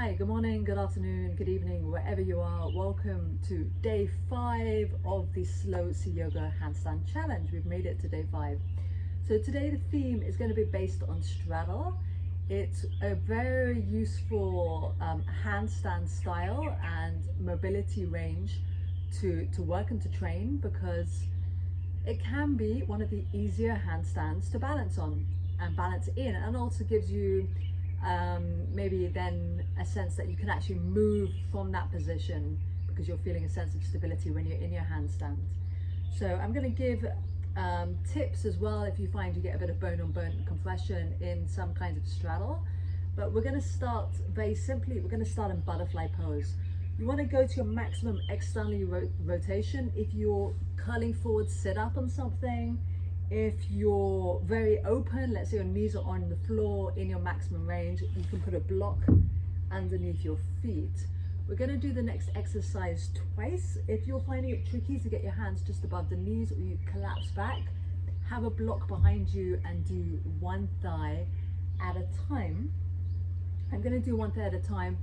Hi, good morning, good afternoon, good evening, wherever you are. Welcome to day 5 of the Slow Gili Yoga Handstand Challenge. We've made it to day 5. So today the theme is going to be based on straddle. It's a very useful handstand style and mobility range to work and to train, because it can be one of the easier handstands to balance on and balance in, and also gives you maybe then a sense that you can actually move from that position because you're feeling a sense of stability when you're in your handstand. So I'm going to give tips as well if you find you get a bit of bone on bone compression in some kinds of straddle. But we're going to start very simply. We're going to start in butterfly pose. You want to go to your maximum externally rotation. If you're curling forward, sit up on something. If you're very open, let's say your knees are on the floor in your maximum range, you can put a block underneath your feet. We're going to do the next exercise twice. If you're finding it tricky to get your hands just above the knees, or you collapse back, have a block behind you and do one thigh at a time. I'm going to do one thigh at a time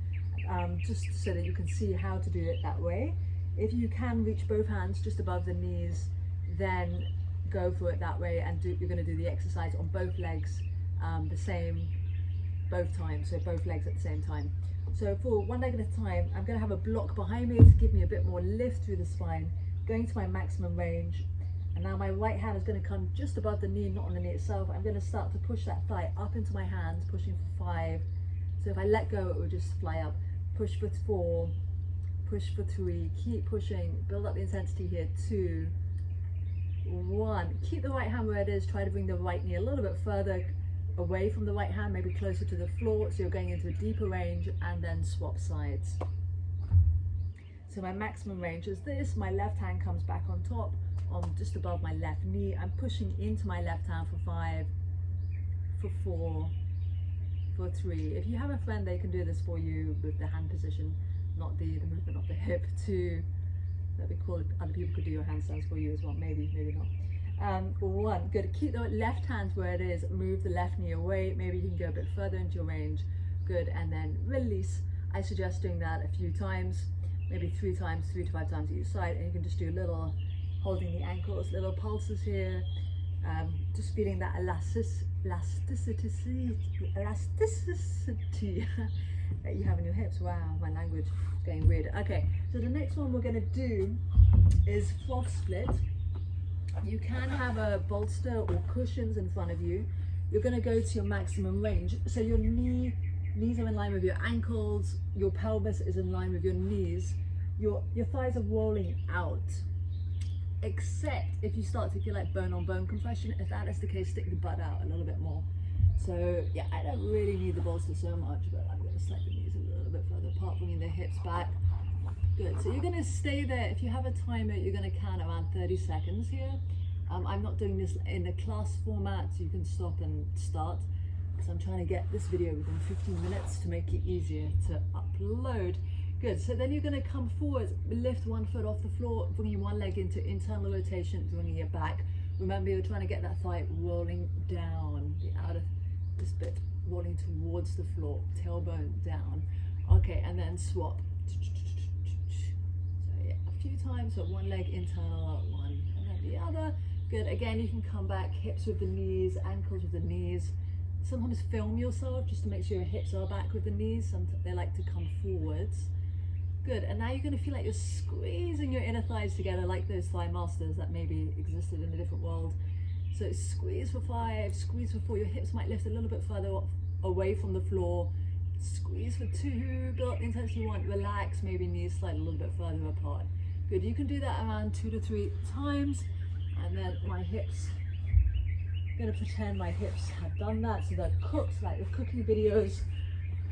just so that you can see how to do it that way. If you can reach both hands just above the knees, then go for it that way, and you're going to do the exercise on both legs the same both times, so both legs at the same time. So for one leg at a time, I'm going to have a block behind me to give me a bit more lift through the spine, going to my maximum range. And now my right hand is going to come just above the knee, not on the knee itself. I'm going to start to push that thigh up into my hands, pushing for 5. So if I let go, it will just fly up. Push for 4, push for 3, keep pushing, build up the intensity here. 2, 1. Keep the right hand where it is. Try to bring the right knee a little bit further away from the right hand, maybe closer to the floor, so you're going into a deeper range, and then swap sides. So my maximum range is this. My left hand comes back on top, on just above my left knee. I'm pushing into my left hand for 5, for 4, for 3. If you have a friend, they can do this for you with the hand position, not the movement of the hip. 2. That'd be cool if other people could do your handstands for you as well. Maybe not. 1. Good. Keep the left hand where it is. Move the left knee away. Maybe you can go a bit further into your range. Good. And then release. I suggest doing that a few times, maybe 3 times, 3 to 5 times each side. And you can just do a little holding the ankles, little pulses here. Just feeling that elasticity that you have in your hips. Wow, my language is going weird. Okay, so the next one we're going to do is frog split. You can have a bolster or cushions in front of you. You're going to go to your maximum range. So your knees are in line with your ankles, your pelvis is in line with your knees, your thighs are rolling out. Except if you start to feel like bone on bone compression. If that is the case, stick the butt out a little bit more. So yeah, I don't really need the bolster so much, but I'm going to slide the knees a little bit further apart, bringing the hips back. Good. So you're going to stay there. If you have a timer, you're going to count around 30 seconds here. I'm not doing this in a class format, so you can stop and start, because I'm trying to get this video within 15 minutes to make it easier to upload. Good. So then you're going to come forward, lift one foot off the floor, bringing one leg into internal rotation, bringing it back. Remember, you're trying to get that thigh rolling down, the outer this bit rolling towards the floor, tailbone down. Okay, and then swap. So yeah, a few times. So one leg internal, one, and then the other. Good. Again, you can come back, hips with the knees, ankles with the knees. Sometimes film yourself just to make sure your hips are back with the knees. Sometimes they like to come forwards. Good. And now you're going to feel like you're squeezing your inner thighs together, like those thigh masters that maybe existed in a different world. So squeeze for 5, squeeze for 4. Your hips might lift a little bit further away from the floor. Squeeze for 2, build up the intensity you want. Relax, maybe knees slide a little bit further apart. Good. You can do that around 2 to 3 times. And then my hips, I'm going to pretend my hips have done that. So they're cooked, like the cooking videos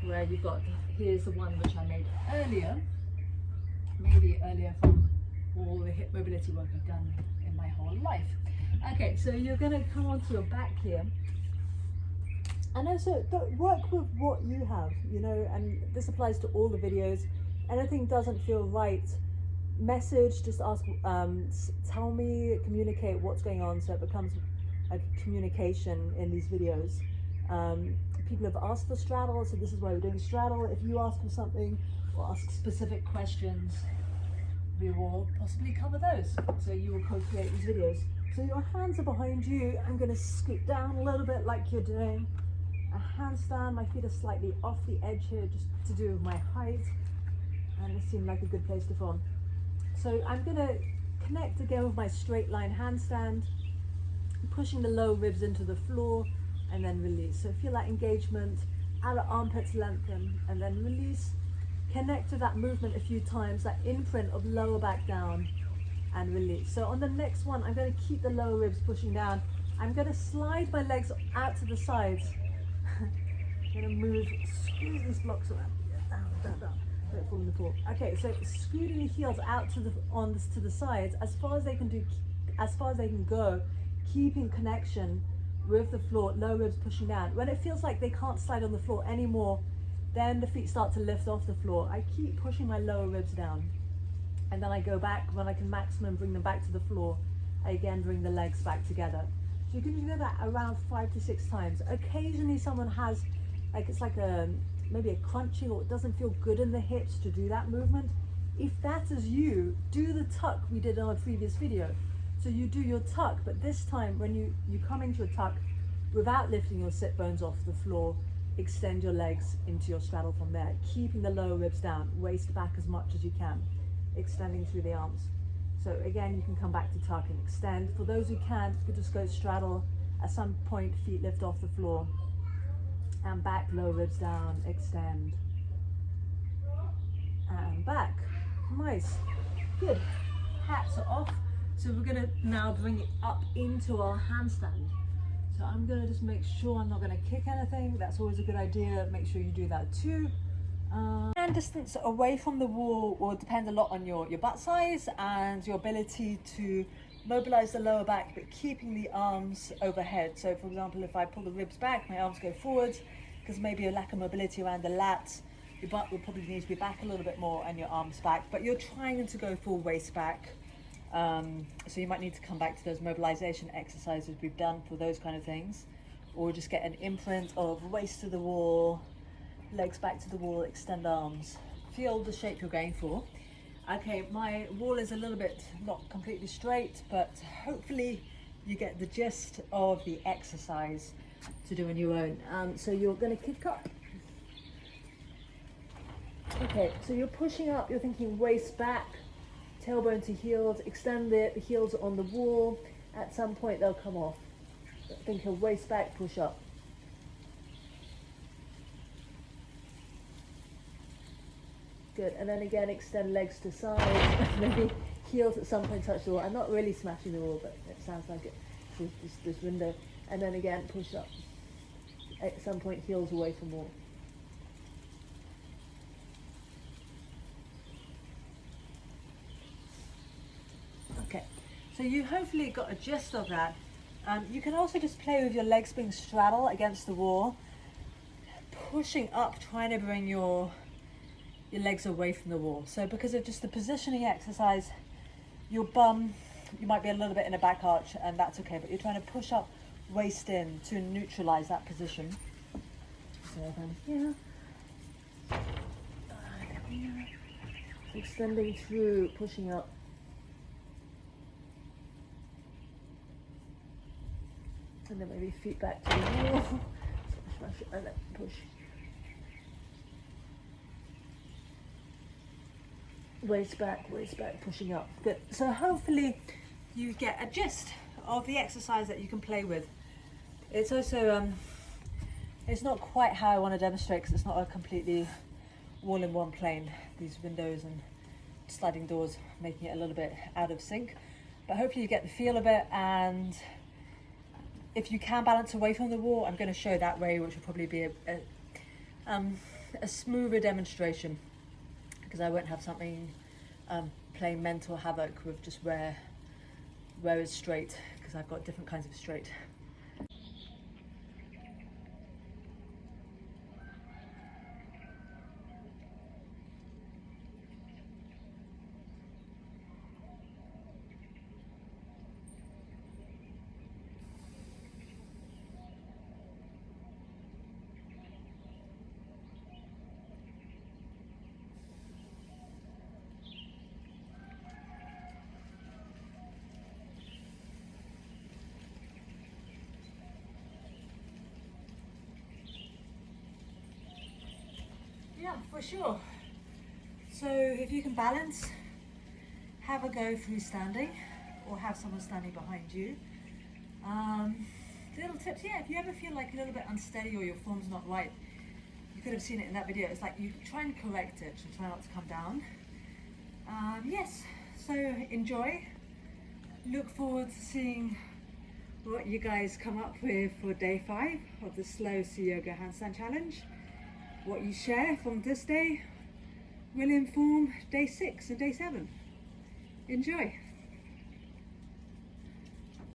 where you've got, here's the one which I made earlier, maybe earlier from all the hip mobility work I've done in my whole life. Okay, so you're going to come onto your back here, and also work with what you have, you know, and this applies to all the videos. Anything doesn't feel right, message, just ask, tell me, communicate what's going on, so it becomes a communication in these videos. People have asked for straddle, so this is why we're doing straddle. If you ask for something or ask specific questions, we will possibly cover those. So you will co-create these videos. So your hands are behind you. I'm going to scoot down a little bit like you're doing a handstand. My feet are slightly off the edge here just to do with my height. And it seemed like a good place to form. So I'm going to connect again with my straight line handstand, pushing the lower ribs into the floor and then release. So feel that engagement, outer armpits lengthen and then release. Connect to that movement a few times, that imprint of lower back down and release. So on the next one, I'm going to keep the lower ribs pushing down. I'm going to slide my legs out to the sides. I'm going to move, squeeze these blocks around. Down, down, down. Don't fall in the pool. Okay, so scooting the heels out to the sides as far as they can do, as far as they can go, keeping connection with the floor, lower ribs pushing down. When it feels like they can't slide on the floor anymore, then the feet start to lift off the floor. I keep pushing my lower ribs down. And then I go back when I can maximum bring them back to the floor. I again bring the legs back together. So you can do that around 5 to 6 times. Occasionally someone has, like it's like maybe a crunching or it doesn't feel good in the hips to do that movement. If that is you, do the tuck we did on a previous video. So you do your tuck, but this time when you come into a tuck without lifting your sit bones off the floor, extend your legs into your straddle from there, keeping the lower ribs down, waist back as much as you can, extending through the arms. So again, you can come back to tuck and extend. For those who can't, you just go straddle. At some point, feet lift off the floor and back, lower ribs down, extend and back. Nice, good. Hats are off. So we're gonna now bring it up into our handstand. So I'm gonna just make sure I'm not gonna kick anything. That's always a good idea. Make sure you do that too. Hand distance away from the wall will depend a lot on your butt size and your ability to mobilize the lower back, but keeping the arms overhead. So for example, if I pull the ribs back, my arms go forwards because maybe a lack of mobility around the lats. Your butt will probably need to be back a little bit more and your arms back, but you're trying to go full waist back. So you might need to come back to those mobilization exercises we've done for those kind of things, or just get an imprint of waist to the wall, legs back to the wall, extend arms, feel the shape you're going for. Okay, my wall is a little bit not completely straight, but hopefully you get the gist of the exercise to do on your own. So you're going to kick up. Okay, so you're pushing up, you're thinking waist back, tailbone to heels, extend it, the heels are on the wall. At some point they'll come off. Think of waist back, push up. Good, and then again extend legs to sides, maybe heels at some point touch the wall. I'm not really smashing the wall, but it sounds like it through this window. And then again push up. At some point heels away from wall. Okay, so you hopefully got a gist of that. You can also just play with your legs being straddle against the wall, pushing up, trying to bring your legs away from the wall. So because of just the positioning exercise, your bum, you might be a little bit in a back arch, and that's okay, but you're trying to push up, waist in to neutralize that position. So then here, extending through, pushing up. And then maybe feet back to the wall. Smash it and then push. Waist back, pushing up. Good. So hopefully you get a gist of the exercise that you can play with. It's also, it's not quite how I want to demonstrate because it's not a completely all-in-one plane. These windows and sliding doors making it a little bit out of sync. But hopefully you get the feel of it, and if you can balance away from the wall, I'm going to show that way, which will probably be a smoother demonstration, because I won't have something playing mental havoc with just where it's straight, because I've got different kinds of straight. Yeah, for sure. So if you can balance, have a go freestanding or have someone standing behind you. Little tips, yeah, if you ever feel like a little bit unsteady or your form's not right, you could have seen it in that video. It's like you try and correct it and try not to come down. Yes, so enjoy. Look forward to seeing what you guys come up with for day 5 of the Slow Gili Yoga Handstand Challenge. What you share from this day will inform day 6 and day 7. Enjoy.